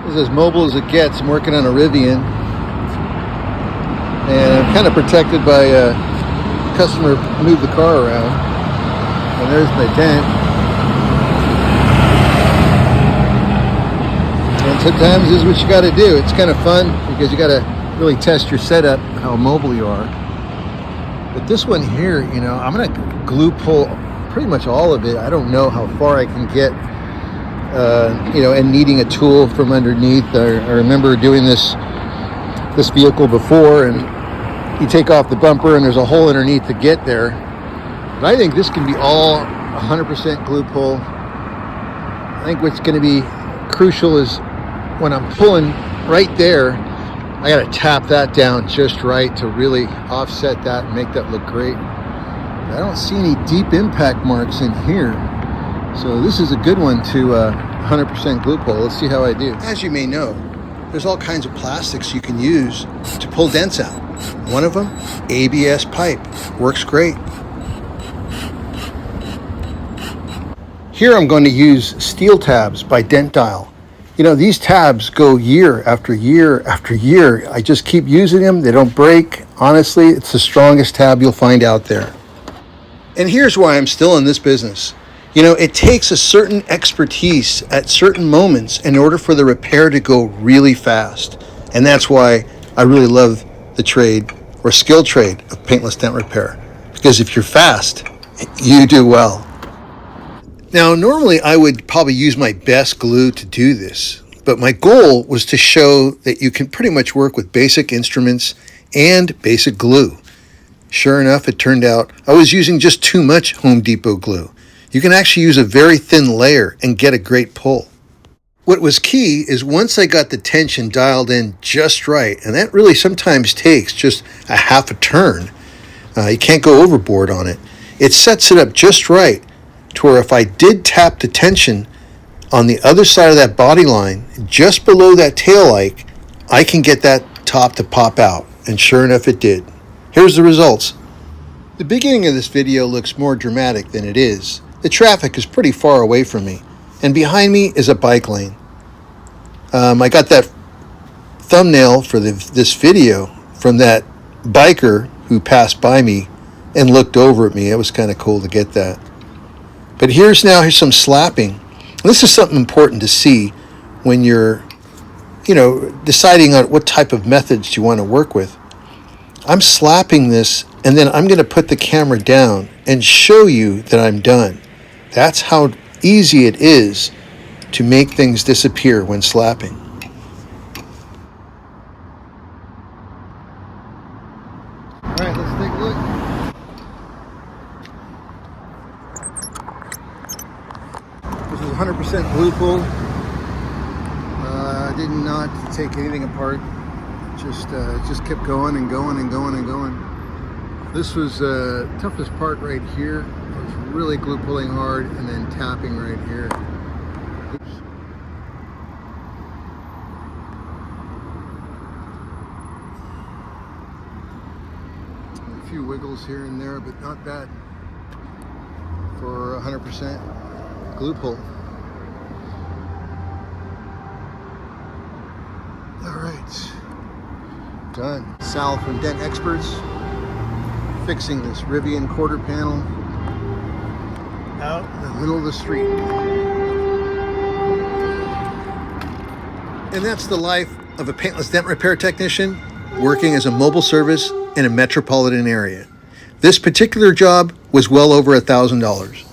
This is as mobile as it gets. I'm working on a Rivian, and I'm kind of protected by a customer move the car around. And there's my dent. And sometimes this is what you got to do. It's kind of fun because you got to really test your setup, how mobile you are. But this one here, you know, I'm going to glue pull pretty much all of it. I don't know how far I can get, you know, and needing a tool from underneath. I remember doing this vehicle before, and you take off the bumper and there's a hole underneath to get there. But I think this can be all 100% glue pull. I think what's going to be crucial is when I'm pulling right there, I got to tap that down just right to really offset that and make that look great. I don't see any deep impact marks in here. So this is a good one to 100% glue pull. Let's see how I do. As you may know, there's all kinds of plastics you can use to pull dents out. One of them, ABS pipe. Works great. Here I'm going to use steel tabs by Dent. You know, these tabs go year after year after year. I just keep using them. They don't break. Honestly, it's the strongest tab you'll find out there. And here's why I'm still in this business. You know, it takes a certain expertise at certain moments in order for the repair to go really fast. And that's why I really love the trade or skilled trade of paintless dent repair. Because if you're fast, you do well. Now, normally I would probably use my best glue to do this, but my goal was to show that you can pretty much work with basic instruments and basic glue. Sure enough, it turned out I was using just too much Home Depot glue. You can actually use a very thin layer and get a great pull. What was key is once I got the tension dialed in just right, and that really sometimes takes just a half a turn. You can't go overboard on it. It sets it up just right to where if I did tap the tension on the other side of that body line, just below that tail light, I can get that top to pop out. And sure enough, it did. Here's the results. The beginning of this video looks more dramatic than it is. The traffic is pretty far away from me, and behind me is a bike lane. I got that thumbnail for this video from that biker who passed by me and looked over at me. It was kind of cool to get that. But here's some slapping. This is something important to see when you're, you know, deciding on what type of methods you want to work with. I'm slapping this, and then I'm going to put the camera down and show you that I'm done. That's how easy it is to make things disappear when slapping. All right, let's take a look. This is 100% glue pull. I did not take anything apart. Just kept going and going and going and going. This was the toughest part right here. I was really glue pulling hard and then tapping right here. Oops. A few wiggles here and there, but not bad for 100% glue pull. All right, done. Sal from DentExperts fixing this Rivian quarter panel out in the middle of the street. And that's the life of a paintless dent repair technician working as a mobile service in a metropolitan area. This particular job was well over $1,000.